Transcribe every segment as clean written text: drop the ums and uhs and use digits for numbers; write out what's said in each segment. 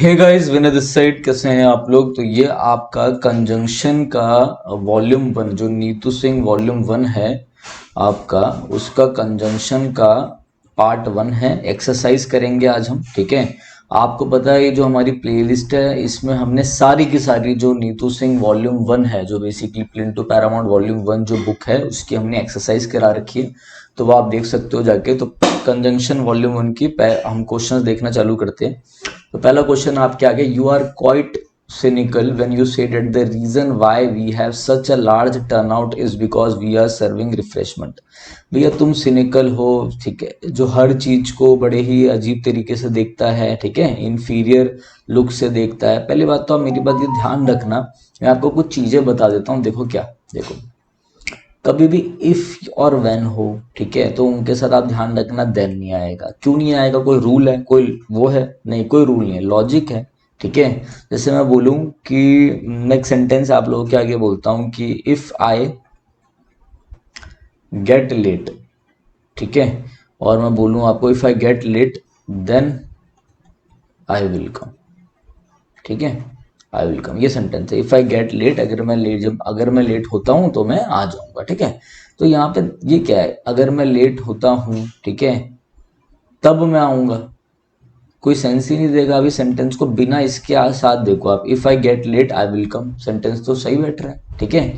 Hey guys, Vinay this side. कैसे हैं आप लोग? तो ये आपका कंजंक्शन का वॉल्यूम वन, जो नीतू सिंह वॉल्यूम वन है आपका, उसका कंजंक्शन का पार्ट वन है। एक्सरसाइज करेंगे आज हम, ठीक है। आपको पता है ये जो हमारी प्लेलिस्ट है, इसमें हमने सारी की सारी जो नीतू सिंह वॉल्यूम वन है, जो basically plain to Paramount volume one जो बुक है, उसकी हमने एक्सरसाइज करा रखी है। तो वो आप देख सकते हो जाके। तो कंजंक्शन वॉल्यूम वन की हम क्वेश्चंस देखना चालू करते हैं। तो पहला क्वेश्चन आपके आगे, you are quite cynical when you say that the reason why we have such a large turnout is because we are serving refreshment। भैया तुम सिनिकल हो, ठीक है, जो हर चीज को बड़े ही अजीब तरीके से देखता है, ठीक है, इंफीरियर लुक से देखता है। पहली बात तो आप मेरी बात ये ध्यान रखना, मैं आपको कुछ चीजें बता देता हूँ। देखो क्या, देखो, कभी भी इफ और व्हेन हो, ठीक है, तो उनके साथ आप ध्यान रखना देन नहीं आएगा। क्यों नहीं आएगा? कोई रूल है? कोई वो है? नहीं, कोई रूल नहीं है, लॉजिक है, ठीक है। जैसे मैं बोलूं कि मैं एक सेंटेंस आप लोगों के आगे बोलता हूं कि इफ आई गेट लेट, ठीक है, और मैं बोलूं आपको if I get late then I will come, ठीक है, आई विल कम, ये सेंटेंस है। इफ आई गेट लेट, अगर मैं लेट होता हूं तो मैं आ जाऊंगा, ठीक है। तो यहाँ पे ये क्या है, अगर मैं लेट होता हूं, ठीक है, तब मैं आऊंगा। कोई सेंस ही नहीं देगा अभी सेंटेंस को बिना इसके साथ। देखो आप, if I get late I will come, sentence तो सही बैठ रहा है, ठीक है।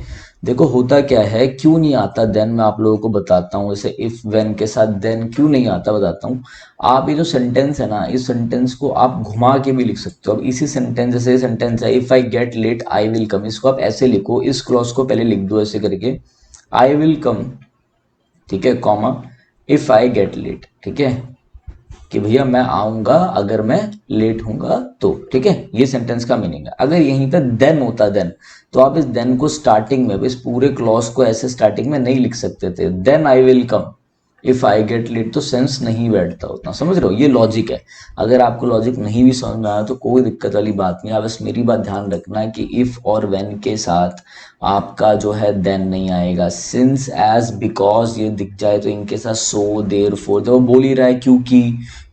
देखो होता क्या है, क्यों नहीं आता देन, मैं आप लोगों को बताता हूँ। जैसे इफ वेन के साथ देन क्यों नहीं आता, बताता हूँ। आप ये जो सेंटेंस है ना, इस सेंटेंस को आप घुमा के भी लिख सकते हो। अब इसी सेंटेंस, जैसे सेंटेंस है if I get late I will come, इसको आप ऐसे लिखो, इस क्लॉज को पहले लिख दो ऐसे करके, आई विल कम, ठीक है, comma, if I get late, ठीक है, कि भैया मैं आऊंगा अगर मैं लेट हूंगा तो, ठीक है। ये सेंटेंस का मीनिंग है। अगर यहीं पे देन होता देन, तो आप इस देन को स्टार्टिंग में, इस पूरे क्लॉज को ऐसे स्टार्टिंग में नहीं लिख सकते थे, then I will come if I get late, तो सेंस नहीं बैठता उतना, समझ रहे हो? ये लॉजिक है। अगर आपको लॉजिक नहीं भी समझ में आया तो कोई दिक्कत वाली बात नहीं है। आप बस मेरी बात ध्यान रखना है कि इफ और व्हेन के साथ आपका जो है देन नहीं आएगा। सिंस, एज, बिकॉज ये दिख जाए तो इनके साथ सो, देयर फोर, तो वो बोल ही रहा है क्योंकि,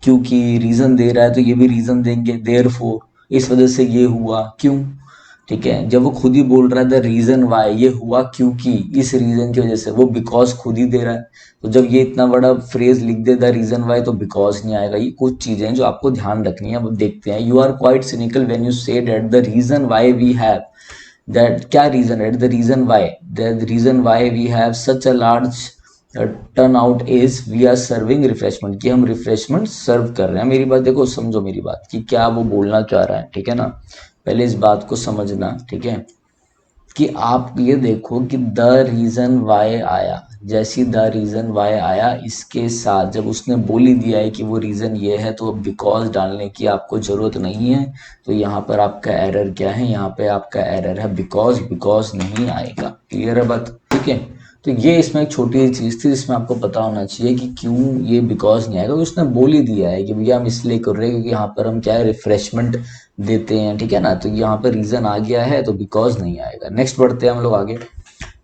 क्योंकि रीजन दे रहा है तो ये भी रीजन देंगे, देयर फोर, इस वजह से ये हुआ, क्यों, ठीक है। जब वो खुद ही बोल रहा है द रीजन वाई, ये हुआ क्योंकि, इस रीजन की वजह से, वो बिकॉज खुद ही दे रहा है। तो जब ये इतना बड़ा फ्रेज लिख दे द रीजन वाई, तो बिकॉज नहीं आएगा। ये कुछ चीजें हैं जो आपको ध्यान रखनी है। अब देखते हैं, you are quite cynical when you say that the reason why we have, that क्या रीजन है, the reason why we have such a large turn out is we are serving refreshment, कि हम रिफ्रेशमेंट सर्व कर रहे हैं। मेरी बात देखो, समझो मेरी बात कि क्या वो बोलना चाह रहा है, ठीक है ना। पहले इस बात को समझना, ठीक है, कि आप ये देखो कि द रीजन वाई आया, जैसी द रीजन वाई आया, इसके साथ जब उसने बोल ही दिया है कि वो रीजन ये है, तो बिकॉज डालने की आपको जरूरत नहीं है। तो यहाँ पर आपका एरर क्या है, यहाँ पे आपका एरर है बिकॉज, बिकॉज नहीं आएगा। क्लियर है बात, ठीक है। तो ये इसमें एक छोटी सी चीज थी जिसमें आपको पता होना चाहिए कि क्यों ये बिकॉज नहीं आएगा। उसने बोल ही दिया है कि भैया हम इसलिए कर रहे हैं क्योंकि यहाँ पर हम क्या है, रिफ्रेशमेंट देते हैं, ठीक है ना। तो यहाँ पर रीजन आ गया है तो बिकॉज नहीं आएगा। नेक्स्ट बढ़ते हैं हम लोग आगे।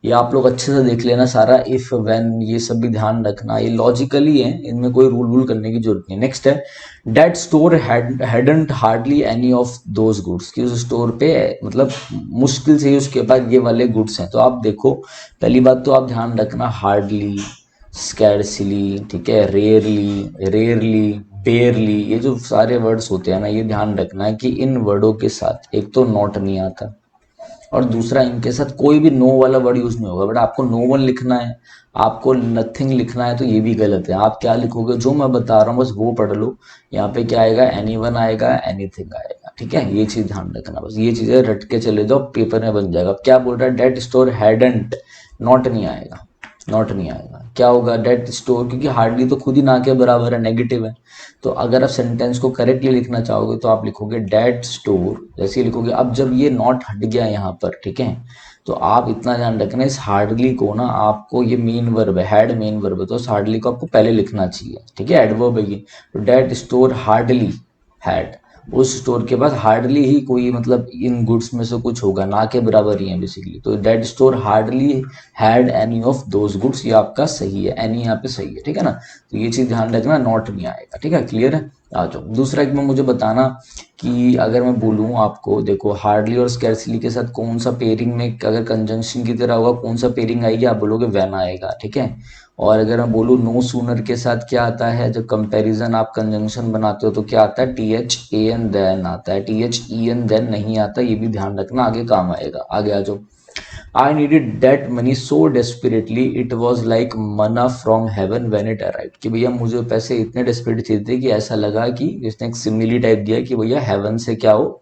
ये आप लोग अच्छे से देख लेना सारा, इफ व्हेन ये सब भी ध्यान रखना, ये लॉजिकली है, इनमें कोई रूल वूल करने की जरूरत नहीं। नेक्स्ट है, that store hadn't hardly any of those goods, कि उस स्टोर पे मतलब मुश्किल से ही उसके पास ये वाले गुड्स हैं। तो आप देखो, पहली बात तो आप ध्यान रखना, हार्डली, स्कैर्सली, ठीक है, रेयरली, रेयरली, बेयरली, ये जो सारे वर्ड्स होते हैं ना, ये ध्यान रखना है कि इन वर्डों के साथ एक तो नॉट नहीं आता, और दूसरा इनके साथ कोई भी नो वाला वर्ड यूज नहीं होगा। बट आपको नो वन लिखना है, आपको नथिंग लिखना है, तो ये भी गलत है। आप क्या लिखोगे, जो मैं बता रहा हूँ बस वो पढ़ लो। यहाँ पे क्या आएगा, एनी वन आएगा, एनीथिंग आएगा, ठीक है। ये चीज ध्यान रखना, बस ये चीजें रट के चले जाओ, पेपर में बन जाएगा। अब क्या बोल रहा है, डेट स्टोर हैडंट, नॉट नहीं आएगा, नॉट नहीं आएगा। क्या होगा, डेट स्टोर, क्योंकि हार्डली तो खुद ही ना के बराबर है, नेगेटिव है। तो अगर आप सेंटेंस को करेक्टली लिखना चाहोगे तो आप लिखोगे डेट स्टोर, जैसे ही लिखोगे। अब जब ये नॉट हट गया यहाँ पर, ठीक है, तो आप इतना ध्यान रखना, इस हार्डली को ना आपको, ये मेन वर्ब है, हैड मेन वर्ब है, तो इस हार्डली को आपको पहले लिखना चाहिए, ठीक है, एडवर्ब है ये। तो डेट स्टोर हार्डली हैड, उस स्टोर के पास हार्डली ही कोई मतलब इन गुड्स में से कुछ होगा, ना के बराबर ही है बेसिकली। तो that store hardly had any of those goods, ये आपका सही है, एनी यहाँ पे सही है, ठीक है ना। तो ये चीज ध्यान रखना, नॉट नहीं आएगा, ठीक है, क्लियर है। आ जाओ। दूसरा एक में मुझे बताना कि अगर मैं बोलूँ आपको, देखो हार्डली और स्कैर्सली के साथ कौन सा पेयरिंग में अगर कंजंक्शन की तरह होगा, कौन सा पेयरिंग आएगी, आप बोलोगे व्हेन आएगा, ठीक है। और अगर मैं बोलूँ नो सूनर के साथ क्या आता है, जब कंपैरिजन आप कंजंक्शन बनाते हो तो क्या आता है, T H A N than आता है, T H E N then नहीं आता, ये भी ध्यान रखना, आगे काम आएगा। आगे आ जाओ। I needed that money so desperately it was like manna from heaven when it arrived, कि भैया मुझे पैसे इतने डेस्परेट चाहिए थे कि ऐसा लगा कि इसने एक सिमिली टाइप दिया कि भैया हेवन से क्या हो।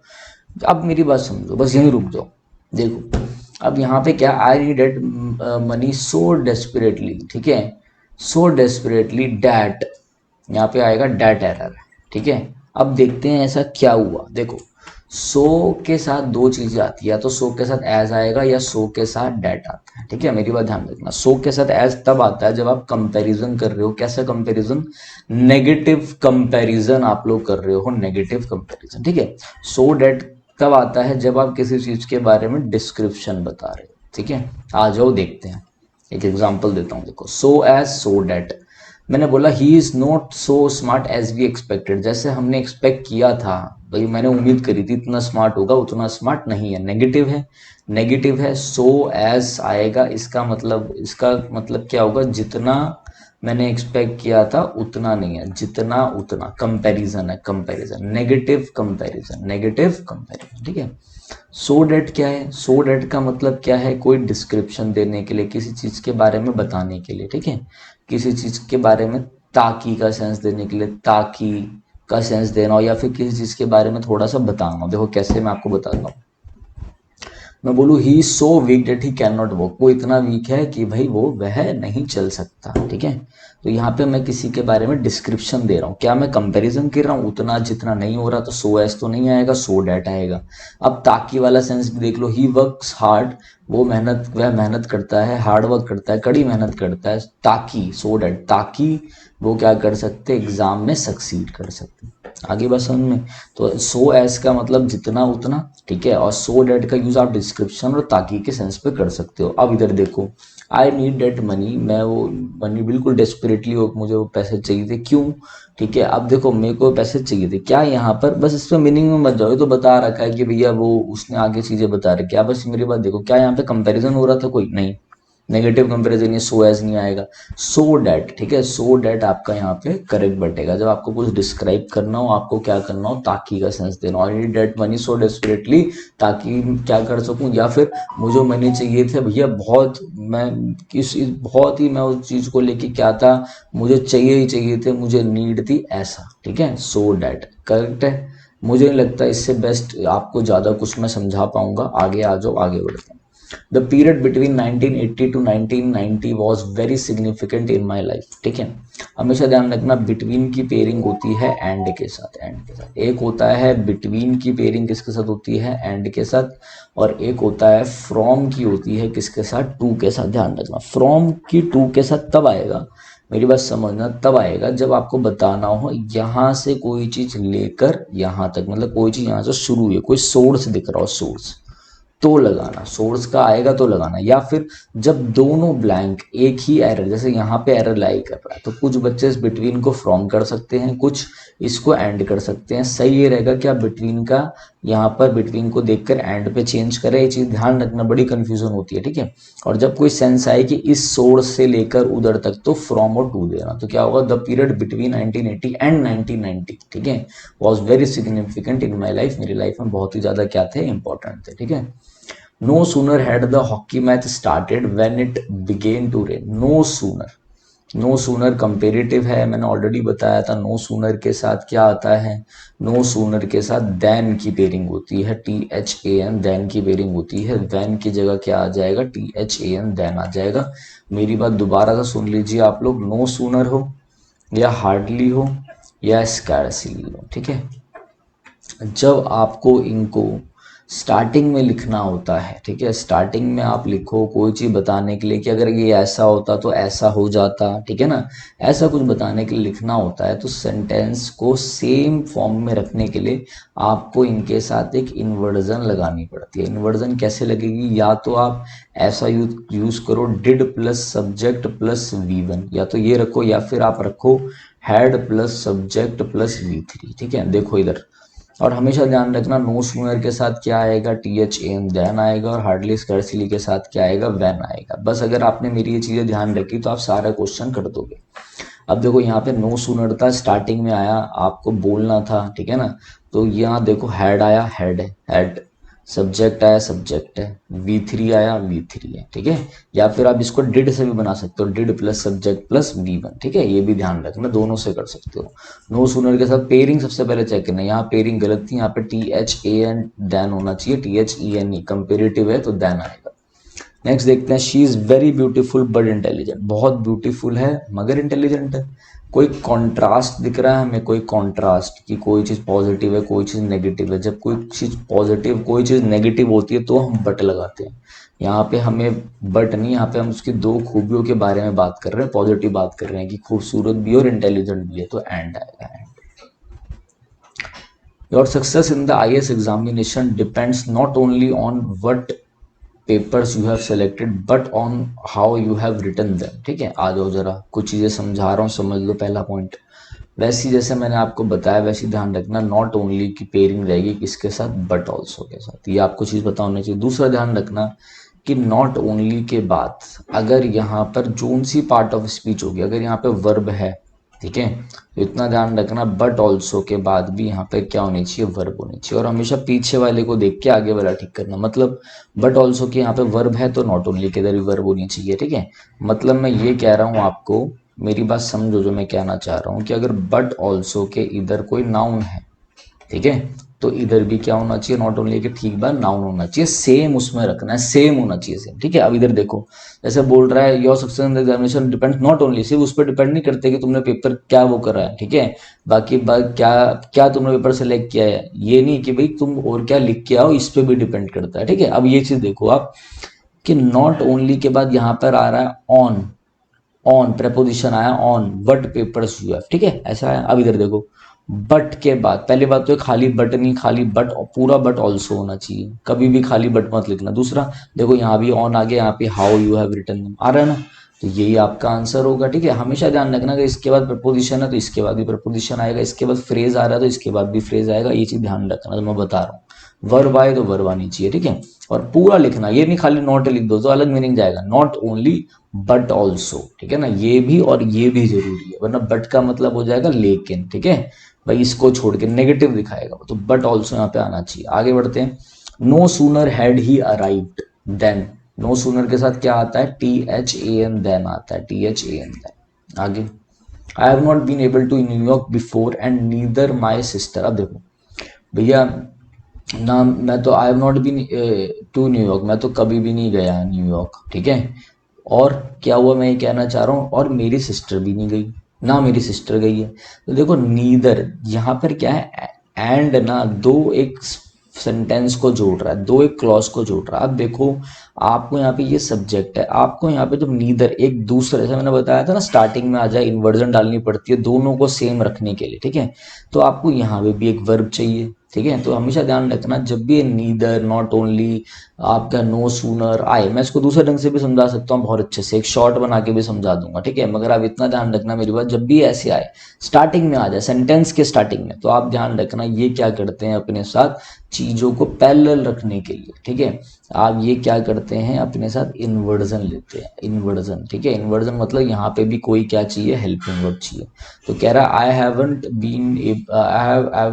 अब मेरी बात समझो, बस यहीं रुक जाओ। देखो अब यहाँ पे क्या, I needed money so desperately, ठीक है, सो डेस्परेटली डैट, यहाँ पे आएगा डैट एरर, ठीक है। अब देखते हैं ऐसा क्या हुआ। देखो सो के साथ दो चीजें आती है, या तो सो के साथ एज आएगा या सो के साथ डेट आता है, ठीक है। मेरी बात ध्यान रखना, सो के साथ एज तब आता है जब आप कंपैरिजन कर रहे हो। कैसा कंपैरिजन, नेगेटिव कंपैरिजन आप लोग कर रहे हो, नेगेटिव कंपैरिजन, ठीक है। सो डेट तब आता है जब आप किसी चीज के बारे में डिस्क्रिप्शन बता रहे हो, ठीक है। आ जाओ देखते हैं, एक एग्जांपल देता हूँ। देखो सो एज सो डेट, मैंने बोला he is not so smart as we expected, जैसे हमने एक्सपेक्ट किया था, भाई मैंने उम्मीद करी थी इतना स्मार्ट होगा, उतना स्मार्ट नहीं है, नेगेटिव है, नेगेटिव है। सो एज आएगा, इसका मतलब क्या होगा, जितना मैंने एक्सपेक्ट किया था उतना नहीं है, जितना उतना, कंपैरिजन है, comparison, negative comparison, negative comparison, ठीक है। सो डेट क्या है, सो डेट का मतलब क्या है, कोई डिस्क्रिप्शन देने के लिए, किसी चीज के बारे में बताने के लिए, ठीक है। किसी चीज के बारे में ताकि का सेंस देने के लिए, ताकि का सेंस देना हो, या फिर किसी चीज के बारे में थोड़ा सा बताना हो। देखो कैसे, मैं आपको बताता हूँ। मैं बोलूँ he is so weak that he can not walk, वो इतना वीक है कि भाई वह नहीं चल सकता, ठीक है। तो यहाँ पे मैं किसी के बारे में डिस्क्रिप्शन दे रहा हूँ, क्या मैं कंपैरिजन कर रहा हूँ, उतना जितना नहीं हो रहा, तो सो एस तो नहीं आएगा, सो डेट आएगा। अब ताकि वाला सेंस भी देख लो, ही वर्क्स हार्ड, वह मेहनत करता है, हार्ड वर्क करता है, कड़ी मेहनत करता है, ताकि, सो डेट, ताकि वो क्या कर सकते, एग्जाम में सक्सीड कर सकते। आगे बस समझ में। तो सो एस का मतलब जितना उतना, ठीक है। और सो डेट का यूज आप डिस्क्रिप्शन और ताकि के सेंस पे कर सकते हो। अब इधर देखो, आई नीड डेट मनी, मैं वो मनी बिल्कुल डेस्परेटली हो, मुझे वो पैसे चाहिए थे, क्यों, ठीक है। अब देखो मेरे को पैसे चाहिए थे, क्या यहाँ पर, बस इस पे मीनिंग में मत जाओ, ये तो बता रखा है कि भैया वो उसने आगे चीजें बता रखी, क्या बस मेरी बात देखो, क्या यहाँ पे कंपैरिजन हो रहा था, कोई नहीं, नेगेटिव कंपैरिजन, ये सो एज नहीं आएगा, सो डेट, ठीक है। सो डेट आपका यहाँ पे करेक्ट बैठेगा। जब आपको कुछ डिस्क्राइब करना हो, आपको क्या करना हो, ताकि का सेंस देना हो, I need debt money so desperately, ताकि क्या कर सकूं, या फिर मुझे मनी चाहिए थे भैया बहुत, मैं बहुत ही मैं उस चीज को लेके क्या था, मुझे चाहिए ही चाहिए थे, मुझे नीड थी, ऐसा, ठीक है। सो डेट करेक्ट है। मुझे नहीं लगता इससे बेस्ट आपको ज्यादा कुछ मैं समझा पाऊंगा। आगे आ जाओ, आगे बढ़ते हैं। The period between 1980 to 1990 was very significant in my life, ठीक है। हमेशा ध्यान रखना, बिटवीन की पेयरिंग होती है एंड के साथ, एंड के साथ। एक होता है बिटवीन की पेयरिंग किसके साथ होती है, एंड के साथ। और एक होता है फ्रॉम की होती है किसके साथ, टू के साथ। ध्यान रखना, फ्रॉम की टू के साथ तब आएगा, मेरी बात समझना, तब आएगा जब आपको बताना हो यहाँ से कोई चीज लेकर यहाँ तक, मतलब कोई चीज यहाँ से शुरू हुई है, कोई सोर्स दिख रहा हो, सोर्स, तो लगाना, सोर्स का आएगा तो लगाना। या फिर जब दोनों ब्लैंक, एक ही एरर, जैसे यहाँ पे एरर लाई कर रहा है, तो कुछ बच्चे इस बिटवीन को फ्रॉम कर सकते हैं, कुछ इसको एंड कर सकते हैं। सही ये रहेगा कि आप बिटवीन का, यहाँ पर बिटवीन को देखकर एंड पे चेंज करें, ये चीज ध्यान रखना, बड़ी कंफ्यूजन होती है, ठीक है। और जब कोई सेंस आए कि इस सोर्स से लेकर उधर तक, तो फ्रॉम और टू देना, तो क्या होगा, द पीरियड बिटवीन 1980 एंड 1990, ठीक है, was very significant in my life, मेरी लाइफ में बहुत ही ज्यादा क्या थे, इंपॉर्टेंट थे, ठीक है। No sooner had the hockey match started when it began to rain. No sooner. No sooner comparative है, मैंने ऑलरेडी बताया था। नो सूनर के साथ क्या आता है, नो सूनर के साथ देन की पेयरिंग होती है, T H A N, then की पेयरिंग होती है। देन की जगह क्या आ जाएगा, T H A N, then आ जाएगा। मेरी बात दोबारा से सुन लीजिए आप लोग, नो सूनर हो या हार्डली हो या स्कैर्सली हो, ठीक है, जब आपको इनको स्टार्टिंग में लिखना होता है, ठीक है, स्टार्टिंग में आप लिखो कोई चीज बताने के लिए कि अगर ये ऐसा होता तो ऐसा हो जाता, ठीक है ना, ऐसा कुछ बताने के लिए लिखना होता है, तो सेंटेंस को सेम फॉर्म में रखने के लिए आपको इनके साथ एक इन्वर्जन लगानी पड़ती है। इन्वर्जन कैसे लगेगी, या तो आप ऐसा यूज करो, did plus subject plus V one, या तो ये रखो, या फिर आप रखो had plus subject plus V3, ठीक है। देखो इधर, और हमेशा ध्यान रखना नो सूनर के साथ क्या आएगा, THAN देन आएगा, और हार्डली स्कैर्सली के साथ क्या आएगा, व्हेन आएगा। बस अगर आपने मेरी ये चीजें ध्यान रखी तो आप सारा क्वेश्चन कर दोगे। अब देखो यहाँ पे नो सूनर था, स्टार्टिंग में आया, आपको बोलना था, ठीक है ना। तो यहाँ देखो हैड आया, हैड है, हैड, सब्जेक्ट आया, सब्जेक्ट है, V3 आया, V3 है, ठीक है। या फिर आप इसको डिड से भी बना सकते हो, did plus subject plus V1, ठीक है। ये भी ध्यान रखना, दोनों से कर सकते हो। नो सूनर के साथ पेयरिंग सबसे पहले चेक करना, यहाँ पेयरिंग गलत थी, यहाँ पे THAN देन होना चाहिए, THENE कंपेरेटिव है तो देन आएगा। नेक्स्ट देखते हैं, she is very beautiful but intelligent, बहुत ब्यूटीफुल है मगर इंटेलिजेंट है। कोई कॉन्ट्रास्ट दिख रहा है हमें, कोई कॉन्ट्रास्ट कि कोई चीज पॉजिटिव है, कोई चीज नेगेटिव है। जब कोई चीज पॉजिटिव, कोई चीज नेगेटिव होती है तो हम बट लगाते हैं। यहाँ पे हमें बट नहीं, यहाँ पे हम उसकी दो खूबियों के बारे में बात कर रहे हैं, पॉजिटिव बात कर रहे हैं कि खूबसूरत भी और इंटेलिजेंट भी है, तो एंड आएगा। Your success in the IAS examination depends not only on what papers you have selected but on how you have written them, ठीक है। आ जाओ जरा, कुछ चीजें समझा रहा हूँ, समझ लो। पहला पॉइंट, वैसी जैसे मैंने आपको बताया वैसी ध्यान रखना, नॉट ओनली की पेयरिंग रहेगी किसके साथ, बट ऑल्सो के साथ, ये आपको चीज पता होनी चाहिए। दूसरा ध्यान रखना कि नॉट ओनली के बाद अगर यहाँ पर जोन सी पार्ट ऑफ स्पीच होगी, अगर यहाँ पे वर्ब है, ठीक है, तो इतना ध्यान रखना, बट ऑल्सो के बाद भी यहाँ पे क्या होनी चाहिए, वर्ब होनी चाहिए। और हमेशा पीछे वाले को देख के आगे वाला ठीक करना, मतलब बट ऑल्सो के यहाँ पे वर्ब है तो नॉट ओनली के इधर भी वर्ब होनी चाहिए, ठीक है। मतलब मैं ये कह रहा हूँ आपको, मेरी बात समझो जो मैं कहना चाह रहा हूँ, कि अगर बट ऑल्सो के इधर कोई नाउन है, ठीक है, तो इधर भी क्या होना चाहिए, नॉट ओनली के ठीक बाद नाउन होना चाहिए, सेम उसमें रखना है, सेम होना चाहिए, सेम, ठीक है। अब इधर देखो, जैसे बोल रहा है your success in the examination depend not only, सिर्फ उस पर डिपेंड नहीं करते कि तुमने पेपर क्या वो करा है, ठीक है। बाकी क्या क्या तुमने पेपर सेलेक्ट किया है, ये नहीं कि भाई तुम और क्या लिख के आओ, इस पे भी डिपेंड करता है, ठीक है। अब ये चीज देखो आप कि नॉट ओनली के बाद यहाँ पर आ रहा है ऑन, ऑन प्रेपोजिशन आया, on what papers you have, ठीक है, ऐसा है। अब इधर देखो, बट के बाद, पहली बात तो खाली बट नहीं, खाली बट, पूरा बट ऑल्सो होना चाहिए, कभी भी खाली बट मत लिखना। दूसरा देखो, यहाँ भी ऑन आ गया, यहाँ पे हाउ यू हैव रिटन आ रहा है ना, तो यही आपका आंसर होगा, ठीक है। हमेशा ध्यान रखना कि इसके बाद प्रपोजिशन है तो इसके बाद भी प्रपोजिशन आएगा, इसके बाद फ्रेज आ रहा है तो इसके बाद भी फ्रेज आएगा, ये चीज ध्यान रखना, तो मैं बता रहा हूँ। वर्ब आए तो वर्ब आनी चाहिए, ठीक है। और पूरा लिखना, ये नहीं खाली नॉट लिख दो तो अलग मीनिंग जाएगा, नॉट ओनली बट ऑल्सो, ठीक है ना, ये भी और ये भी जरूरी है, वरना बट का मतलब हो जाएगा लेकिन, ठीक है भाई, इसको छोड़ के नेगेटिव दिखाएगा, तो बट ऑल्सो यहाँ पे आना चाहिए। आगे बढ़ते हैं, no sooner had he arrived then, no sooner के साथ क्या आता है, THAN देन आता है, THAN देन। आगे, I have not been able to New York before and neither my sister. अब देखो भैया, ना मैं तो I have not been to New York, मैं तो कभी भी नहीं गया न्यूयॉर्क, ठीक है। और क्या हुआ, मैं ये कहना चाह रहा हूँ, और मेरी सिस्टर भी नहीं गई, ना मेरी सिस्टर गई है। तो देखो नीदर यहाँ पर क्या है, एंड ना दो एक सेंटेंस को जोड़ रहा है, दो एक क्लॉज को जोड़ रहा है। अब देखो, आपको यहाँ पे ये सब्जेक्ट है, आपको यहाँ पे जब नीदर एक दूसरे, जैसे मैंने बताया था ना स्टार्टिंग में आ जाए, इन्वर्जन डालनी पड़ती है दोनों को सेम रखने के लिए, ठीक है। तो आपको यहाँ पे भी एक वर्ब चाहिए, ठीक है। तो हमेशा ध्यान रखना, जब भी नीदर, नॉट ओनली, आपका नो सूनर आए, मैं इसको दूसरे ढंग से भी समझा सकता हूँ बहुत अच्छे से, एक शॉर्ट बना के भी समझा दूंगा, ठीक है। मगर आप इतना ध्यान रखना मेरी बात, जब भी ऐसे आए, स्टार्टिंग में आ जाए, सेंटेंस के स्टार्टिंग में, तो आप ध्यान रखना ये क्या करते हैं अपने साथ, चीजों को पैरेलल रखने के लिए, ठीक है। आप ये क्या करते हैं अपने साथ, इन्वर्जन लेते हैं, इन्वर्जन, ठीक है। इन्वर्जन मतलब यहाँ पे भी कोई क्या चाहिए, हेल्पिंग वर्ब चाहिए। तो कह रहा है, I have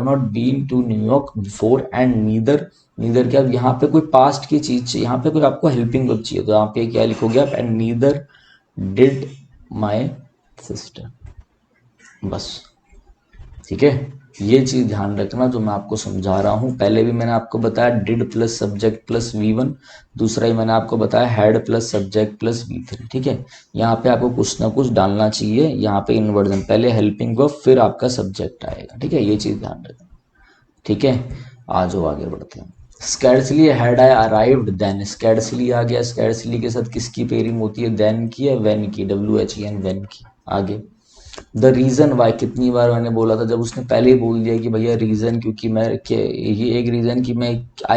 not been to New York before and neither, neither क्या, यहाँ पे कोई पास्ट की चीज चाहिए, यहाँ पे कोई आपको हेल्पिंग वर्ब चाहिए, तो यहाँ पे क्या लिखोगे आप, and neither did my sister, बस, ठीक है। ये चीज ध्यान रखना जो मैं आपको समझा रहा हूँ। पहले भी मैंने आपको बताया did plus subject plus V1, दूसरा ही मैंने आपको बताया had plus subject plus V3, ठीक है। यहाँ पे आपको कुछ ना कुछ डालना चाहिए, यहाँ पे इन्वर्जन, पहले हेल्पिंग वर्ब फिर आपका सब्जेक्ट आएगा, ठीक है, ये चीज ध्यान रखना, ठीक है। आ जाओ आगे बढ़ते हैं, scarcely had I arrived then, scarcely आ गया, स्कैर्सली के साथ किसकी पेयरिंग होती है, देन की या वेन की, WHEN वेन की। आगे, द रीजन वाई, कितनी बार मैंने बोला था, जब उसने पहले ही बोल दिया कि भैया रीजन, क्योंकि मैं ये एक रीजन कि मैं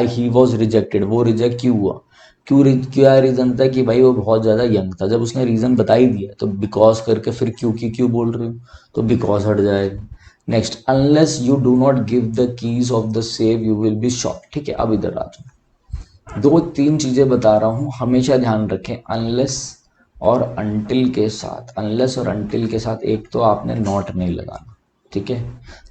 ही वॉज रिजेक्टेड, वो रिजेक्ट क्यों हुआ, क्या रीजन था कि भाई वो बहुत ज्यादा यंग था। जब उसने रीजन बता ही दिया तो बिकॉज करके फिर क्यों की क्यों बोल रहे हो, तो बिकॉज हट जाएगा। Next, unless you do not give the keys of the save you will be shot. ठीक है, अब इधर आ जाओ, दो तीन चीजें बता रहा हूं, हमेशा ध्यान रखें अनलेस और अनटिल के साथ। अनलेस और अनटिल के साथ एक तो आपने नॉट नहीं लगाना, ठीक है।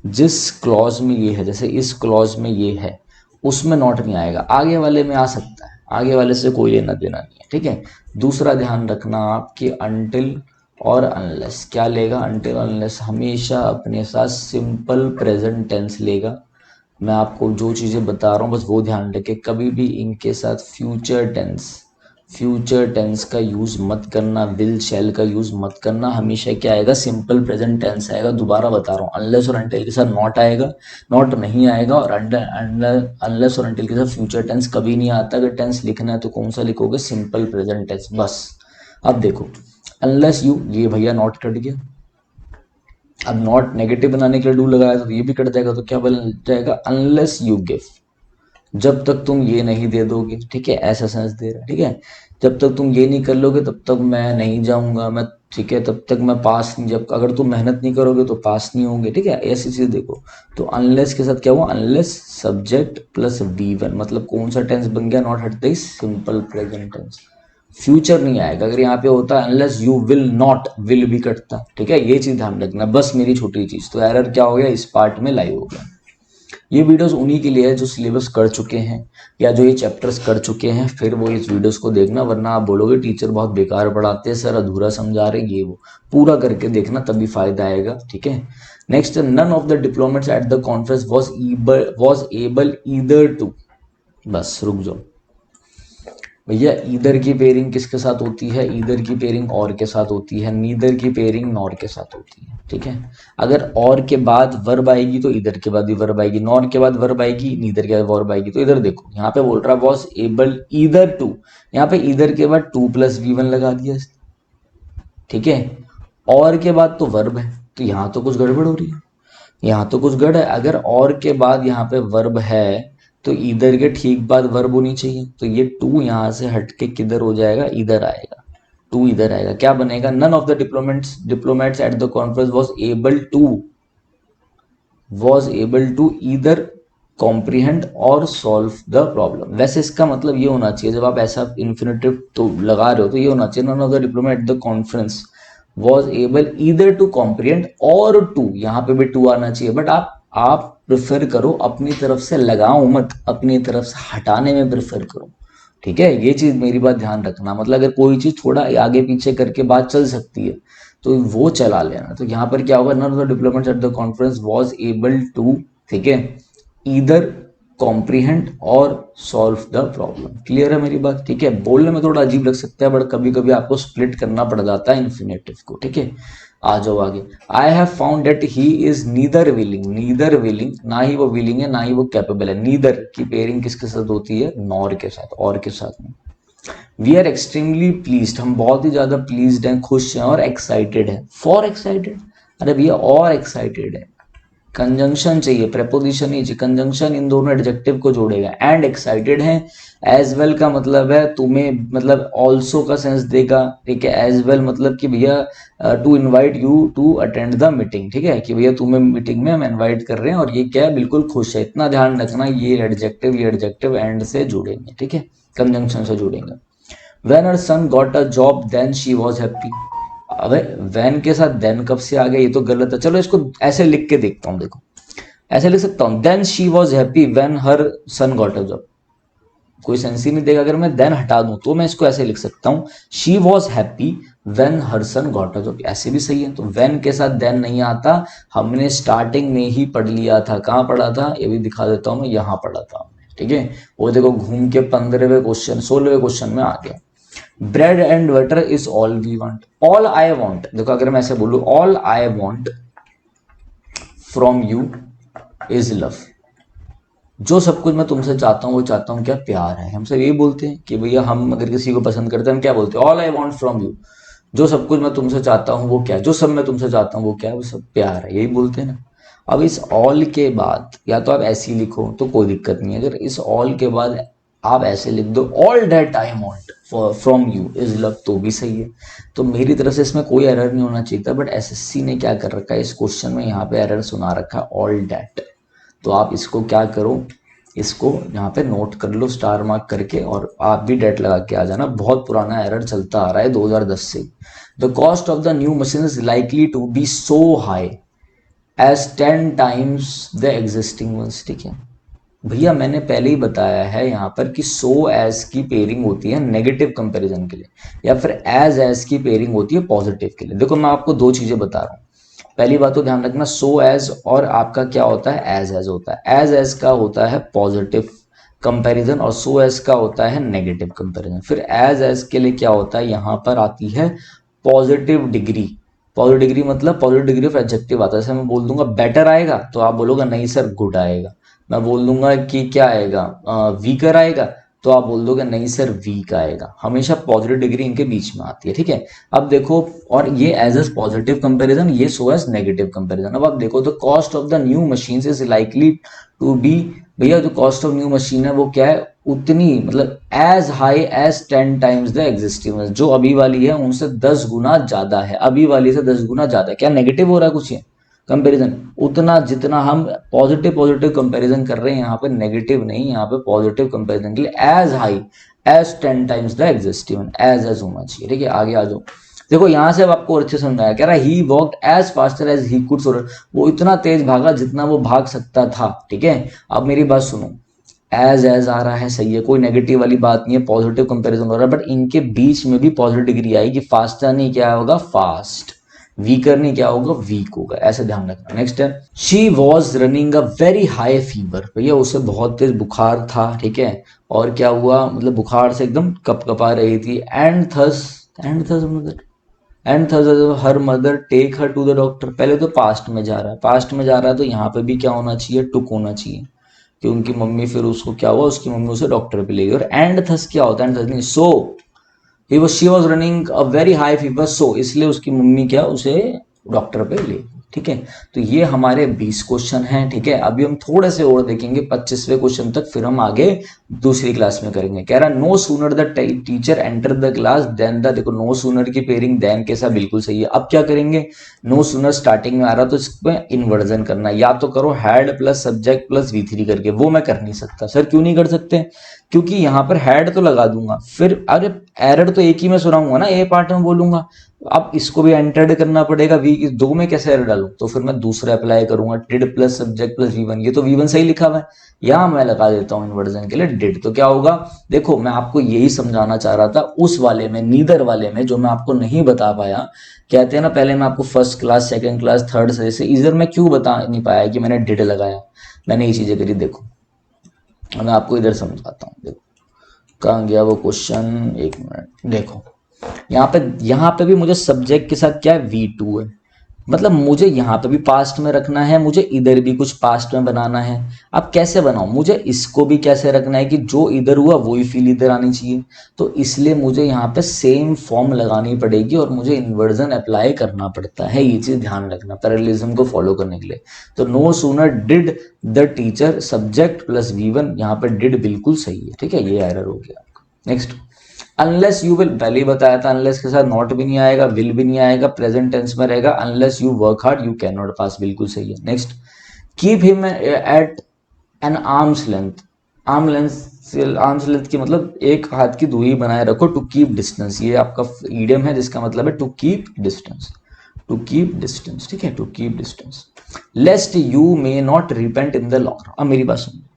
जिस क्लॉज में ये है, जैसे इस क्लॉज में ये है, उसमें नॉट नहीं आएगा, आगे वाले में आ सकता है, आगे वाले से कोई लेना देना नहीं है, ठीक है। दूसरा ध्यान रखना आप कि अनटिल और अनलेस क्या लेगा, अनटिल अनलेस हमेशा अपने साथ सिंपल प्रेजेंट टेंस लेगा। मैं आपको जो चीजें बता रहा हूँ बस वो ध्यान रखें, कभी भी इनके साथ फ्यूचर टेंस का यूज मत करना, विल शैल का यूज मत करना। हमेशा क्या आएगा, सिंपल प्रेजेंट टेंस आएगा। दोबारा बता रहा हूँ, अनलेस और अनटिल के साथ नॉट आएगा, नॉट नहीं आएगा, और अनलेस और अनटिल के साथ फ्यूचर टेंस कभी नहीं आता। अगर टेंस लिखना है तो कौन सा लिखोगे, सिंपल प्रेजेंट टेंस बस। अब देखो, अनलेस यू, ये भैया नॉट कट गया। अब नॉट नेगेटिव बनाने के लिए डू लगाया तो ये भी कट जाएगा, तो क्या बन जाएगा, अनलेस यू गिव, जब तक तुम ये नहीं दे दोगे, ठीक है, ऐसा सेंस दे रहा है, ठीक है। जब तक तुम ये नहीं कर लोगे तब तक मैं नहीं जाऊंगा, मैं, ठीक है, तब तक मैं पास नहीं, जब अगर तुम मेहनत नहीं करोगे तो पास नहीं होंगे, ठीक है, ऐसी चीज देखो। तो अनलेस के साथ क्या हुआ, अनलेस सब्जेक्ट प्लस वी1, मतलब कौन सा टेंस बन गया, नॉट हटते ही सिंपल प्रेजेंट टेंस। फ्यूचर नहीं आएगा, अगर यहाँ पे होता है unless you will not, will भी कटता, ठीक है, ये चीज ध्यान रखना, बस मेरी छोटी चीज। तो एरर क्या हो गया, इस पार्ट में लाइव हो गया। ये वीडियोस उन्हीं के लिए है जो सिलेबस कर चुके हैं या जो ये चैप्टर्स कर चुके हैं, फिर वो इस वीडियोस को देखना, वरना आप बोलोगे टीचर बहुत बेकार पढ़ाते हैं सर, अधूरा समझा रहे, ये वो पूरा करके देखना तभी फायदा आएगा, ठीक है। Next, none of the diplomats at the conference was able either to, बस रुक जाओ भैया, ईदर की पेयरिंग किसके साथ होती है, ईदर की पेयरिंग और के साथ होती है, नीदर की पेयरिंग नॉर के साथ होती है, ठीक है। अगर और के बाद वर्ब आएगी तो ईदर के बाद भी वर्ब आएगी, नॉर के बाद वर्ब आएगी, नीदर के बाद वर्ब आएगी। तो इधर देखो, यहाँ पे बोल रहा वॉज एबल ईदर टू, यहाँ पे ईदर के बाद टू प्लस वी1 लगा दिया, ठीक है। और के बाद तो वर्ब है, तो यहाँ तो कुछ गड़बड़ हो रही है, यहाँ तो कुछ गड़ है। अगर और के बाद यहाँ पे वर्ब है तो इधर के ठीक बाद वर्ब होनी चाहिए, तो ये टू यहाँ से हट के किधर हो जाएगा, इधर आएगा, टू इधर आएगा, क्या बनेगा, none of the diplomats at the conference was able to either comprehend और सॉल्व द प्रॉब्लम। वैसे इसका मतलब ये होना चाहिए, जब आप ऐसा इन्फिनेटिव तो लगा रहे हो तो ये होना चाहिए, none of the diplomat at the conference was able either to comprehend और टू, यहाँ पे भी टू आना चाहिए, बट आप प्रेफर करो अपनी तरफ से, लगाओ मत, अपनी तरफ से हटाने में प्रेफर करो, ठीक है। ये चीज मेरी बात ध्यान रखना, मतलब अगर कोई चीज थोड़ा आगे पीछे करके बात चल सकती है तो वो चला लेना। तो यहाँ पर क्या होगा, none of the diplomats at the conference was able to, ठीक है, ईदर कॉम्प्रीहेंड और सॉल्व द प्रॉब्लम। क्लियर है मेरी बात, ठीक है। बोलने में थोड़ा अजीब लग सकता है बट कभी कभी आपको स्प्लिट करना पड़ जाता है इन्फिनेटिव को, ठीक है। आ जाओ आगे, I have found that he is neither willing, ना ही वो विलिंग है ना ही वो कैपेबल है। नीदर की पेयरिंग किसके साथ होती है, नॉर के साथ, और के साथ में। वी आर एक्सट्रीमली प्लीज्ड, हम बहुत ही ज्यादा प्लीज्ड हैं, खुश हैं, और एक्साइटेड हैं, फॉर एक्साइटेड, अरे भैया और एक्साइटेड है, कंजंक्शन चाहिए, प्रेपोजिशन नहीं चाहिए, कंजंक्शन इन दोनों एडजेक्टिव को जोड़ेगा। एंड एक्साइटेड है, एज वेल का मतलब है तुम्हें, मतलब ऑल्सो का सेंस देगा, ठीक है। एज वेल मतलब कि भैया to invite you to attend the meeting, ठीक है, कि भैया तुम्हें मीटिंग में हम इनवाइट कर रहे हैं, और ये क्या है, बिल्कुल खुश है। इतना ध्यान रखना, ये एडजेक्टिव एंड से जुड़ेंगे, ठीक है, कंजंक्शन से जुड़ेंगे। When her son got a job, then she was happy. अबे वैन के साथ देन कब से आ गया, ये तो गलत है। चलो इसको ऐसे लिख के देखता हूँ, देखो ऐसे लिख सकता हूँ, then she was happy when her son got a job, कोई सेंस ही नहीं देगा अगर मैं देन हटा दूं, तो मैं इसको ऐसे लिख सकता हूँ, she was happy when her son got a job, ऐसे भी सही है। तो व्हेन के साथ देन नहीं आता, हमने स्टार्टिंग में ही पढ़ लिया था, कहाँ पढ़ा था, ये भी दिखा देता हूँ मैं, यहाँ पढ़ा था, ठीक है। वो देखो घूम के 15वें क्वेश्चन 16वें क्वेश्चन में आ गया। Bread and butter is all we want, all I want, देखो अगर मैं ऐसे बोलूं, all I want from you is love, जो सब कुछ मैं तुमसे चाहता हूँ वो चाहता हूँ क्या, प्यार है। हम सब यही बोलते हैं कि भैया हम अगर किसी को पसंद करते हैं हम क्या बोलते हैं, all I want from you, जो सब कुछ मैं तुमसे चाहता हूँ वो क्या है, जो सब मैं तुमसे चाहता हूँ वो क्या है, वो सब प्यार है, यही बोलते हैं ना। अब इस ऑल के बाद या तो आप ऐसे ही लिखो तो कोई दिक्कत नहीं है, अगर इस ऑल के बाद आप ऐसे लिख दो all that I want from you is love, तो भी सही है। तो मेरी तरफ से इसमें कोई एरर नहीं होना चाहिए था, बट एसएससी ने क्या कर रखा है इस क्वेश्चन में, यहाँ पे एरर सुना रखा है ऑल दैट। तो आप इसको क्या करो, इसको यहाँ पे नोट कर लो स्टार मार्क करके, और आप भी डेट लगा के आ जाना। बहुत पुराना एरर चलता आ रहा है 2010 से। The cost of the new machine is likely to be so high as 10 times the existing ones. ठीक है भैया, मैंने पहले ही बताया है यहाँ पर कि सो एज की पेयरिंग होती है नेगेटिव कंपैरिजन के लिए, या फिर एज की पेयरिंग होती है पॉजिटिव के लिए। देखो मैं आपको दो चीजें बता रहा हूँ। पहली बात तो ध्यान रखना, सो एज और आपका क्या होता है, एज होता है। एज का होता है पॉजिटिव कंपैरिजन और सो एज का होता है नेगेटिव कंपैरिजन। फिर एज के लिए क्या होता है, यहाँ पर आती है पॉजिटिव डिग्री। पॉजिटिव डिग्री मतलब पॉजिटिव डिग्री ऑफ एडजेक्टिव आता है। जैसे मैं बोल दूंगा बेटर आएगा तो आप बोलोगे नहीं सर गुड आएगा। मैं बोल दूंगा कि क्या आएगा, वीकर आएगा, तो आप बोल दोगे नहीं सर वीक आएगा। हमेशा पॉजिटिव डिग्री इनके बीच में आती है, ठीक है। अब देखो, और ये एज पॉजिटिव कंपैरिजन, ये सो एज नेगेटिव कंपैरिजन। अब आप देखो the cost of the new machine is likely to be, भैया जो कॉस्ट ऑफ न्यू मशीन है वो क्या है, उतनी मतलब as high as 10 times the existing, जो अभी वाली है उनसे 10 गुना ज्यादा है, अभी वाली से 10 गुना ज्यादा है। क्या नेगेटिव हो रहा है कुछ, ये कंपैरिजन उतना जितना हम पॉजिटिव पॉजिटिव कंपैरिजन कर रहे हैं, यहाँ पे नेगेटिव नहीं, यहाँ पे पॉजिटिव कंपैरिजन के लिए as high as 10 times the existing as होना चाहिए। ठीक है, आगे आ जाओ। देखो यहां से अब आपको अच्छे समझ आया, कह रहा he walked as faster as he could soar, वो इतना तेज भागा जितना वो भाग सकता था। ठीक है, अब मेरी बात सुनो, एज आ रहा है सही है, कोई नेगेटिव वाली बात नहीं है, पॉजिटिव कंपैरिजन हो रहा है, बट इनके बीच में भी पॉजिटिव डिग्री आएगी। फास्टर नहीं क्या होगा, फास्ट, वीकर नहीं क्या होगा, वीक होगा, ऐसे ध्यान रखना। नेक्स्ट है, she was running a very high fever, भैया उसे बहुत तेज बुखार था। ठीक है, और क्या हुआ, मतलब बुखार से एकदम कप कपा रही थी। एंड थस मतलब her mother take her to the doctor. पहले तो पास्ट में जा रहा है, पास्ट में जा रहा है तो यहाँ पे भी क्या होना चाहिए, टुक होना चाहिए, कि उनकी मम्मी फिर उसको क्या हुआ, उसकी मम्मी उसे डॉक्टर पे ले गई। और एंड थस क्या होता है, एंड थस नहीं, so she was running a very high fever, so इसलिए उसकी मम्मी क्या उसे डॉक्टर पे ले गई। ठीक है, तो ये हमारे 20 क्वेश्चन हैं। ठीक है, अभी हम थोड़े से और देखेंगे 25वें क्वेश्चन तक, फिर हम आगे दूसरी क्लास में करेंगे। कह रहा no sooner the teacher enter the class then the, देखो नो सूनर की पेयरिंग देन के साथ बिल्कुल सही है। अब क्या करेंगे, नो सूनर स्टार्टिंग में आ रहा तो इसमें इन्वर्जन करना है, या तो करो had plus subject plus V3 करके, वो मैं कर नहीं सकता। सर क्यों नहीं कर सकते, क्योंकि यहां पर हैड तो लगा दूंगा, फिर अरे एरर तो एक ही में सुनाऊंगा ना, ए पार्ट में बोलूंगा। अब इसको भी एंटर्ड करना पड़ेगा, वी इस दो में कैसे एरर डालूं, तो फिर मैं दूसरा अप्लाई करूंगा, did plus subject plus V1। ये तो V1 सही लिखा हुआ है, यहां मैं लगा देता हूं इन्वर्जन के लिए डिड। तो क्या होगा, देखो मैं आपको यही समझाना चाह रहा था उस वाले में, नीदर वाले में, जो मैं आपको नहीं बता पाया। कहते हैं ना, पहले मैं आपको first class second class third से इधर मैं क्यों बता नहीं पाया कि मैंने डिड लगाया, मैंने ये चीजें करी। देखो मैं आपको इधर समझाता हूँ। देखो कहाँ गया वो क्वेश्चन, एक मिनट। देखो यहाँ पे भी मुझे सब्जेक्ट के साथ क्या है, V2 है, मतलब मुझे यहाँ पे भी पास्ट में रखना है, मुझे इधर भी कुछ पास्ट में बनाना है। अब कैसे बनाऊं, मुझे इसको भी कैसे रखना है कि जो इधर हुआ वही फील इधर आनी चाहिए। तो इसलिए मुझे यहाँ पे सेम फॉर्म लगानी पड़ेगी और मुझे इन्वर्जन अप्लाई करना पड़ता है। ये चीज ध्यान रखना पैरेललिज्म को फॉलो करने के लिए। तो no sooner did the teacher subject plus V1, यहाँ पे डिड बिल्कुल सही है। ठीक है, ये एरर हो गया। नेक्स्ट, अनलेस यू विल, पहले ही बताया था अनलेस के साथ नॉट भी नहीं आएगा, विल भी नहीं आएगा, प्रेजेंट टेंस में रहेगा। Unless you work hard you can not pass, बिल्कुल सही है। Next, keep him at an arms length. Arms length की मतलब एक हाथ की दूरी बनाए रखो। टू कीप डिस्टेंस, ये आपका ईडियम है जिसका मतलब है to keep distance, to keep distance. ठीक है, to keep distance. Lest you may not repent in the long run. अब मेरी बात सुनो,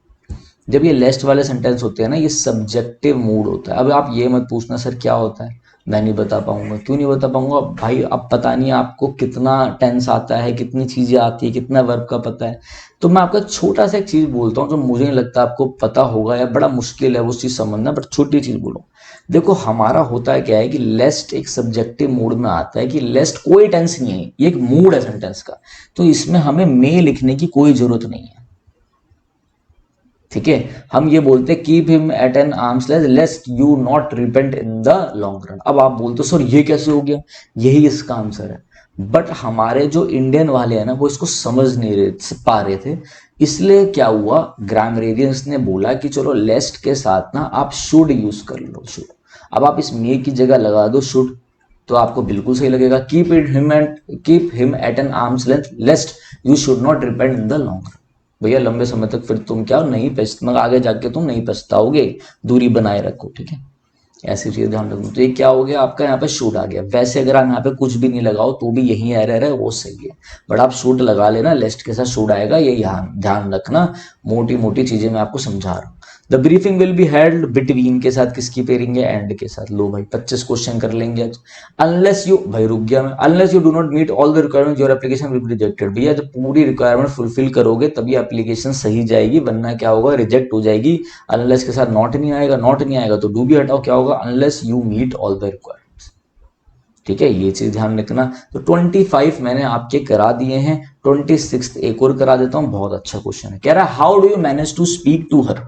जब ये लेस्ट वाले सेंटेंस होते हैं ना, ये सब्जेक्टिव मूड होता है। अब आप ये मत पूछना सर क्या होता है, मैं नहीं बता पाऊंगा। क्यों नहीं बता पाऊंगा भाई, अब पता नहीं आपको कितना टेंस आता है, कितनी चीजें आती है, कितना वर्ब का पता है। तो मैं आपका छोटा सा एक चीज बोलता हूँ जो मुझे नहीं लगता आपको पता होगा या बड़ा मुश्किल है वो चीज समझना, बट छोटी चीज बोलो। देखो हमारा होता है क्या है कि लेस्ट एक सब्जेक्टिव मूड में आता है, कि लेस्ट कोई टेंस नहीं है, ये एक मूड है सेंटेंस का। तो इसमें हमें मे लिखने की कोई जरूरत नहीं है। ठीक है, हम ये बोलते keep him at an arms length lest you not repent in the long run. अब आप बोलते सर ये कैसे हो गया, यही इसका आंसर है। बट हमारे जो इंडियन वाले हैं ना वो इसको समझ नहीं पा रहे थे, इसलिए क्या हुआ, ग्रामरेरियंस ने बोला कि चलो लेस्ट के साथ ना आप शुड यूज कर लो, शुड। अब आप इस मे की जगह लगा दो शुड, तो आपको बिल्कुल सही लगेगा। Keep him at an arms length lest you should not repent in the long run. भैया लंबे समय तक फिर तुम क्या नहीं मगर आगे जाके तुम नहीं पछताओगे, दूरी बनाए रखो, ठीक है, ऐसी चीज ध्यान रखो। तो ये क्या हो गया आपका, यहाँ पे शूट आ गया। वैसे अगर आप यहाँ पे कुछ भी नहीं लगाओ तो भी यही एरर है, वो सही है, बट आप शूट लगा लेना, लिस्ट के साथ शूट आएगा, ये यहाँ ध्यान रखना। मोटी मोटी चीजें मैं आपको समझा रहा हूँ। The briefing will be held between के साथ किसकी पेयरिंग है, एंड के साथ। लो भाई 25 क्वेश्चन कर लेंगे आज। अनलेस यू, भाई रुक गया मैं, unless you do not meet all the requirement your application will be rejected. भैया जब पूरी रिक्वायरमेंट फुलफिल करोगे तभी एप्लीकेशन सही जाएगी, वरना क्या होगा, रिजेक्ट हो जाएगी। अनलेस के साथ नॉट नहीं आएगा, नॉट नहीं आएगा तो डू भी हटाओ, क्या होगा, unless you meet all the requirements. ठीक है, ये चीज ध्यान रखना। तो 25 मैंने आपके करा दिए हैं, 26 एक और करा देता हूं। बहुत अच्छा क्वेश्चन है, कह रहा है how do you manage to speak to her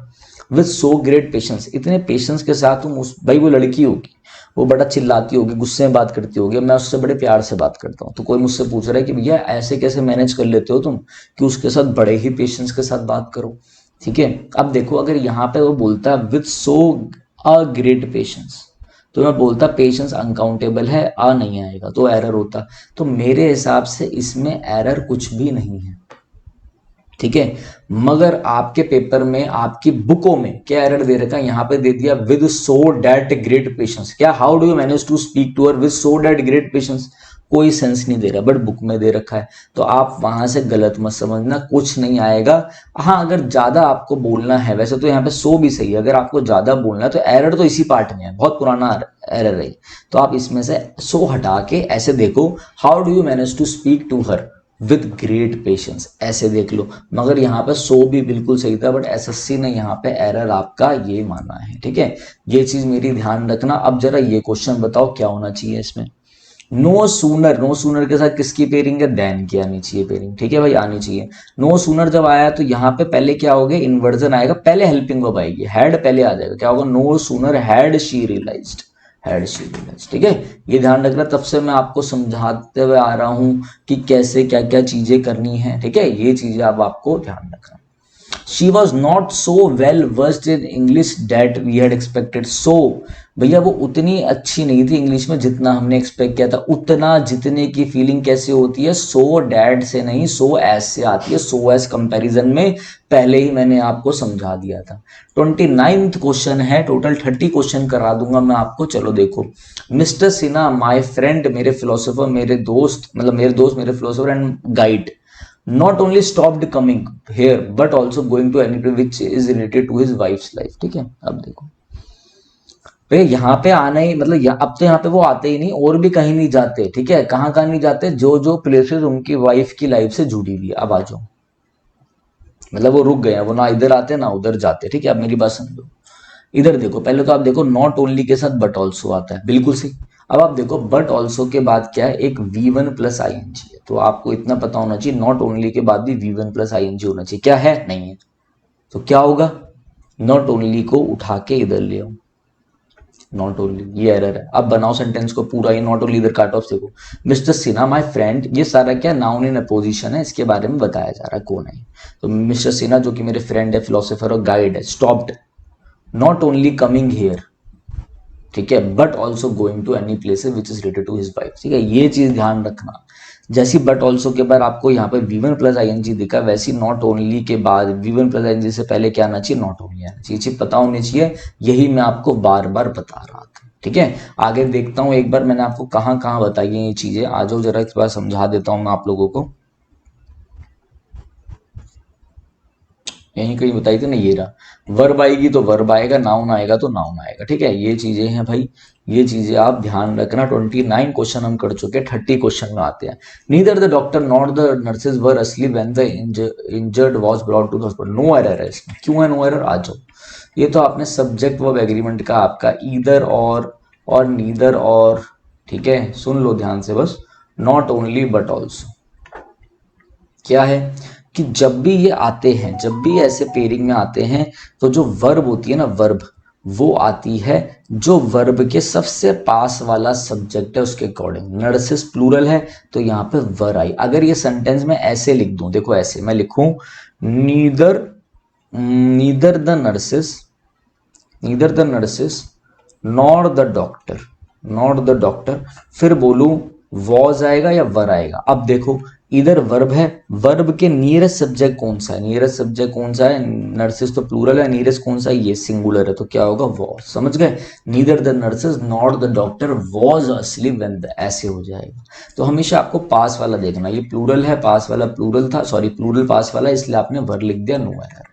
with so great patience. इतने पेशेंस के साथ तुम उस, भाई वो लड़की होगी, वो बड़ा चिल्लाती होगी, गुस्से में बात करती होगी, मैं उससे बड़े प्यार से बात करता हूँ, तो कोई मुझसे पूछ रहा है कि भैया ऐसे कैसे मैनेज कर लेते हो तुम कि उसके साथ बड़े ही पेशेंस के साथ बात करो। ठीक है, अब देखो अगर यहाँ पे वो बोलता है with so a great patience, तो मैं बोलता पेशेंस अनकाउंटेबल है, आ नहीं आएगा तो एरर होता। तो मेरे हिसाब से इसमें एरर कुछ भी नहीं है, ठीक है। मगर आपके पेपर में, आपकी बुकों में क्या एरर दे रखा है, यहाँ पे दे दिया with so that great patience. क्या, how do you manage to speak to her with so that great patience, कोई सेंस नहीं दे रहा, बट बुक में दे रखा है। तो आप वहां से गलत मत समझना, कुछ नहीं आएगा। हाँ अगर ज्यादा आपको बोलना है, वैसे तो यहाँ पे सो भी सही है, अगर आपको ज्यादा बोलना है तो एरर तो इसी पार्ट में है, बहुत पुराना एरर है, तो आप इसमें से सो हटा के ऐसे देखो, how do you manage to speak to her with great patience, ऐसे देख लो। मगर यहाँ पे सो भी बिल्कुल सही था, बट एसएससी ने यहाँ पे एरर आपका ये माना है, ठीक है, ये चीज मेरी ध्यान रखना। अब जरा ये क्वेश्चन बताओ क्या होना चाहिए इसमें। नो सूनर, नो सूनर के साथ किसकी पेयरिंग है, देन की आनी चाहिए पेयरिंग, ठीक है भाई, आनी चाहिए। नो सूनर जब आया तो यहाँ पे पहले क्या हो गया, इन्वर्जन आएगा, पहले हेल्पिंग वर्ब आएगी, हैड पहले आ जाएगा, क्या होगा, no sooner had she realised, had she realised, ठीक है। ये ध्यान रखना, तब से मैं आपको समझाते हुए आ रहा हूं कि कैसे क्या क्या चीजें करनी है, ठीक है, ये चीजें अब आपको ध्यान रखना। She was not so well versed in English that we had expected. So भैया वो उतनी अच्छी नहीं थी इंग्लिश में जितना हमने एक्सपेक्ट किया था। उतना जितने की फीलिंग कैसे होती है, सो डैड से नहीं, सो एस से आती है, सो एस कंपैरिजन में, पहले ही मैंने आपको समझा दिया था। 29th क्वेश्चन है, टोटल 30 क्वेश्चन करा दूंगा मैं आपको। चलो देखो, मिस्टर सिन्हा माय फ्रेंड, मेरे फिलोसोफर, मेरे दोस्त, मतलब मेरे दोस्त, मेरे philosopher and guide, not only stopped coming here but also going to any place which is related to his wife's life। ठीक है, अब देखो भाई यहाँ पे आना ही मतलब अब तो यहाँ पे वो आते ही नहीं, और भी कहीं नहीं जाते, ठीक है, कहाँ कहाँ नहीं जाते, जो जो प्लेसेस उनकी वाइफ की लाइफ से जुड़ी हुई है। अब आ जाओ, मतलब वो रुक गए, वो ना इधर आते ना उधर जाते, ठीक है। अब मेरी बात समझो, इधर देखो, पहले तो आप देखो नॉट ओनली के साथ बट ऑल्सो आता है, बिल्कुल सही। अब आप देखो बट ऑल्सो के बाद क्या है, एक V1 plus I N G है, तो आपको इतना पता होना चाहिए नॉट ओनली के बाद भी V1 plus I N G होना चाहिए। क्या है, नहीं है, तो क्या होगा, नॉट ओनली को उठा के इधर ले आओ, नॉट ओनली, ये एरर है। अब बनाओ सेंटेंस को पूरा, ये नॉट ओनली इधर काट ऑफ देखो, मिस्टर सिन्हा माय फ्रेंड, ये सारा क्या नाउन इन अपोजिशन है, इसके बारे में बताया जा रहा है कौन है। तो मिस्टर सिन्हा जो कि मेरे फ्रेंड है, फिलोसोफर और गाइड है, stopped not only coming here, ठीक है, but also going to any places which is related to his wife, ठीक है, ये चीज ध्यान रखना। जैसी बट ऑल्सो के बाद आपको यहाँ पे V1 plus I N G दिखा, वैसी नॉट ओनली के बाद V1 plus I N G से पहले क्या आना चाहिए, नॉट ओनली आना चाहिए, चीज पता होनी चाहिए। यही मैं आपको बार बार बता रहा था, ठीक है। आगे देखता हूँ एक बार मैंने आपको कहाँ कहाँ बताई है ये चीजें, आ जाओ जरा एक बार समझा देता हूँ मैं आप लोगों को। यहीं कहीं बताई थी ना, ये रहा, वर्ब आएगी तो वर्ब आएगा, नाउन आएगा तो नाउन आएगा, ठीक है, ये चीजें हैं भाई, ये चीजें आप ध्यान रखना। 29 क्वेश्चन हम कर चुके हैं, 30 क्वेश्चन में आते हैं। Neither the doctor not the nurses were asleep when the injured was brought to the hospital. No error है इसमें, क्यों है नो एरर, आ जाओ। ये तो आपने सब्जेक्ट वर्ब एग्रीमेंट का आपका ईदर और नीदर और, ठीक है, सुन लो ध्यान से बस, नॉट ओनली बट ऑल्सो क्या है, कि जब भी ये आते हैं, जब भी ऐसे पेयरिंग में आते हैं, तो जो वर्ब होती है ना, वर्ब, वो आती है जो वर्ब के सबसे पास वाला सब्जेक्ट है उसके अकॉर्डिंग। नर्सेस प्लूरल है तो यहाँ पे वर आई। अगर ये सेंटेंस में ऐसे लिख दूं, देखो ऐसे मैं लिखूं, neither neither the nurses, neither the nurses nor the doctor, not the doctor, फिर बोलूं वॉज आएगा या वर आएगा। अब देखो इधर वर्ब है, वर्ब के नियरेस्ट सब्जेक्ट कौन सा है, नियरेस्ट सब्जेक्ट कौन सा है, नर्सेस तो प्लूरल है, नियरेस्ट कौन सा है, ये सिंगुलर है, तो क्या होगा, वॉज। समझ गए, neither the nurses not the doctor was asleep when the, ऐसे हो जाएगा। तो हमेशा आपको पास वाला देखना, ये प्लूरल है, पास वाला प्लूरल था, सॉरी प्लूरल पास वाला, इसलिए आपने वर लिख दिया, नो एरर।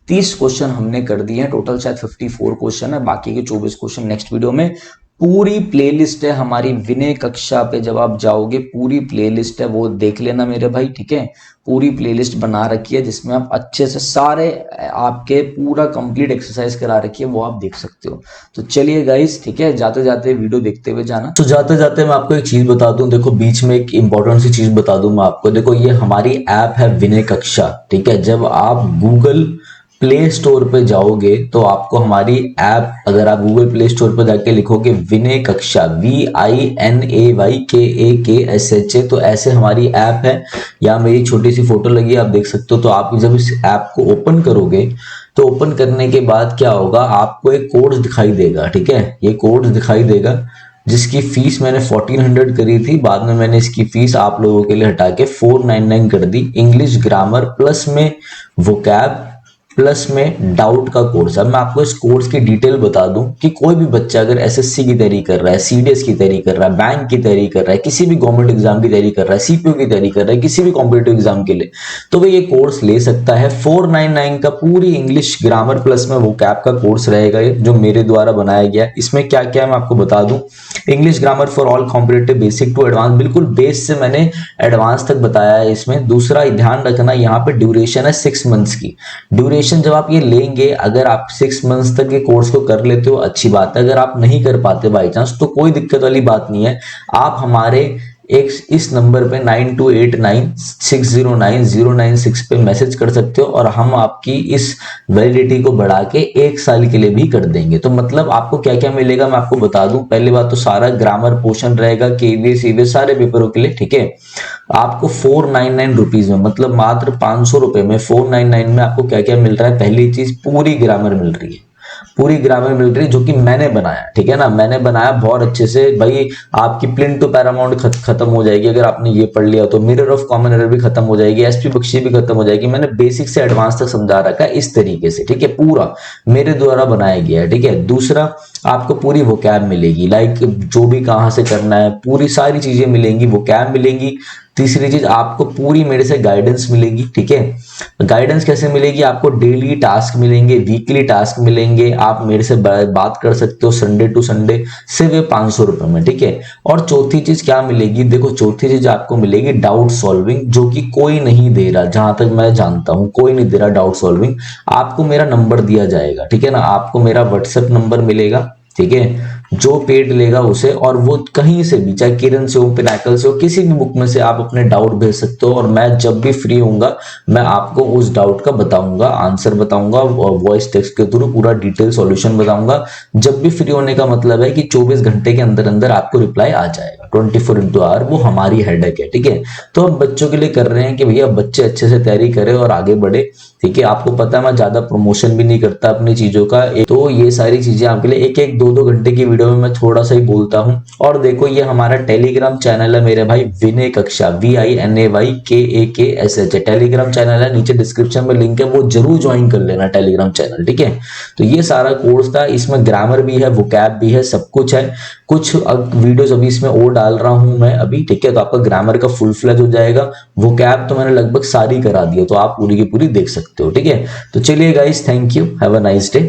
30 क्वेश्चन हमने कर दिए हैं, टोटल शायद 54 क्वेश्चन है, बाकी के 24 क्वेश्चन नेक्स्ट वीडियो में। पूरी प्लेलिस्ट है हमारी विनय कक्षा पे, जब आप जाओगे पूरी प्लेलिस्ट है, वो देख लेना मेरे भाई, ठीक है। पूरी प्लेलिस्ट बना रखी है जिसमें आप अच्छे से सारे आपके पूरा कंप्लीट एक्सरसाइज करा रखी है, वो आप देख सकते हो। तो चलिए गाइस, ठीक है, जाते जाते वीडियो देखते हुए जाना। तो जाते जाते मैं आपको एक चीज बता दूं, देखो बीच में एक इंपॉर्टेंट सी चीज बता दूं मैं आपको, देखो ये हमारी ऐप है विनय कक्षा, ठीक है। जब आप गूगल प्ले स्टोर पे जाओगे तो आपको हमारी ऐप, अगर आप गूगल प्ले स्टोर पे जाके लिखोगे विनय कक्षा, VINAYKAKSHA, तो ऐसे हमारी ऐप है, या मेरी छोटी सी फोटो लगी है, आप देख सकते हो। तो आप जब इस ऐप को ओपन करोगे तो ओपन करने के बाद क्या होगा, आपको एक कोर्स दिखाई देगा, ठीक है। ये कोर्स दिखाई देगा जिसकी फीस मैंने 1400 करी थी, बाद में मैंने इसकी फीस आप लोगों के लिए हटा के 499 कर दी। इंग्लिश ग्रामर प्लस में वोकैब प्लस में डाउट का कोर्स है। मैं आपको इस कोर्स की डिटेल बता दूं कि कोई भी बच्चा अगर एसएससी की तैयारी कर रहा है, सीडीएस की तैयारी कर रहा है, बैंक की तैयारी कर रहा है, किसी भी गवर्नमेंट एग्जाम की तैयारी कर रहा है, सीपीयू की तैयारी कर रहा है, किसी भी कॉम्पिटिटिव एग्जाम के लिए, तो वो ये कोर्स ले सकता है। 499 का पूरी इंग्लिश ग्रामर प्लस में वोकैब का कोर्स रहेगा, ये जो मेरे द्वारा बनाया गया। इसमें क्या क्या है मैं आपको बता दूं, English grammar for all competitive, basic to advance, बिल्कुल बेस से मैंने एडवांस तक बताया है इसमें। दूसरा ध्यान रखना, यहाँ पे ड्यूरेशन है 6 मंथ्स की ड्यूरेशन। जब आप ये लेंगे, अगर आप 6 मंथ्स तक ये कोर्स को कर लेते हो अच्छी बात है, अगर आप नहीं कर पाते बाई चांस तो कोई दिक्कत वाली बात नहीं है। आप हमारे इस नंबर पे 9289609096 पे मैसेज कर सकते हो और हम आपकी इस वैलिडिटी को बढ़ा के 1 साल के लिए भी कर देंगे। तो मतलब आपको क्या क्या मिलेगा मैं आपको बता दूं। पहली बात तो सारा ग्रामर पोर्शन रहेगा, केवीएस ईवीएस सारे पेपरों के लिए, ठीक है। आपको 499 रुपीज में, मतलब मात्र 500 रुपए में 499 में आपको क्या क्या मिल रहा है। पहली चीज, पूरी ग्रामर मिल रही है, पूरी ग्रामर मिल रही है जो कि मैंने बनाया, ठीक है ना, मैंने बनाया बहुत अच्छे से। भाई आपकी प्लिंट टू पैरामाउंट खत्म हो जाएगी अगर आपने ये पढ़ लिया तो, मिरर ऑफ कॉमन एरर भी खत्म हो जाएगी, एसपी बख्शी भी खत्म हो जाएगी। मैंने बेसिक से एडवांस तक समझा रखा है इस तरीके से, ठीक है, पूरा मेरे द्वारा बनाया गया है, ठीक है। दूसरा, आपको पूरी वोकैब मिलेगी, लाइक जो भी कहां से करना है पूरी सारी चीजें मिलेंगी, वोकैब मिलेंगी। तीसरी चीज, आपको पूरी मेरे से गाइडेंस मिलेगी, ठीक है। गाइडेंस कैसे मिलेगी, आपको डेली टास्क मिलेंगे, वीकली टास्क मिलेंगे, आप मेरे से बात कर सकते हो संडे टू संडे, सिर्फ 500 रुपए में, ठीक है। और चौथी चीज क्या मिलेगी, देखो चौथी चीज आपको मिलेगी डाउट सॉल्विंग, जो कि कोई नहीं दे रहा, जहां तक मैं जानता हूं कोई नहीं दे रहा डाउट सॉल्विंग। आपको मेरा नंबर दिया जाएगा, ठीक है ना, आपको मेरा व्हाट्सएप नंबर मिलेगा, ठीक है, जो पेड लेगा उसे, और वो कहीं से भी, चाहे किरण से हो, पिनाकल से हो, किसी भी बुक में से आप अपने डाउट भेज सकते हो। और मैं जब भी फ्री होऊंगा मैं आपको उस डाउट का बताऊंगा, आंसर बताऊंगा, और वॉइस टेक्स्ट के थ्रू पूरा डिटेल सॉल्यूशन बताऊंगा। जब भी फ्री होने का मतलब है कि 24 घंटे के अंदर अंदर आपको रिप्लाई आ जाएगा, 24x आवर, वो हमारी हेडेक है, ठीक है। तो हम बच्चों के लिए कर रहे हैं कि भैया बच्चे अच्छे से तैयारी करें और आगे बढ़े, ठीक है। आपको पता है मैं ज्यादा प्रमोशन भी नहीं करता अपनी चीजों का, तो ये सारी चीजें आपके लिए 1-1, 2-2 घंटे की वीडियो में मैं थोड़ा सा ही बोलता हूं। और देखो ये हमारा टेलीग्राम चैनल है मेरे भाई, विनय कक्षा, VINAYKAKSH टेलीग्राम चैनल है, नीचे डिस्क्रिप्शन में लिंक है, वो जरूर ज्वाइन कर लेना टेलीग्राम चैनल, ठीक है। तो ये सारा कोर्स था, इसमें ग्रामर भी है, वोकैब भी है, सब कुछ है। कुछ वीडियोस अभी इसमें और डाल रहा हूं मैं अभी, ठीक है। तो आपका ग्रामर का फुल फ्लैज हो जाएगा, वोकैब तो मैंने लगभग सारी करा दी है, तो आप पूरी की पूरी देख सकते हो, ठीक है। तो चलिए guys, thank you, have a nice day.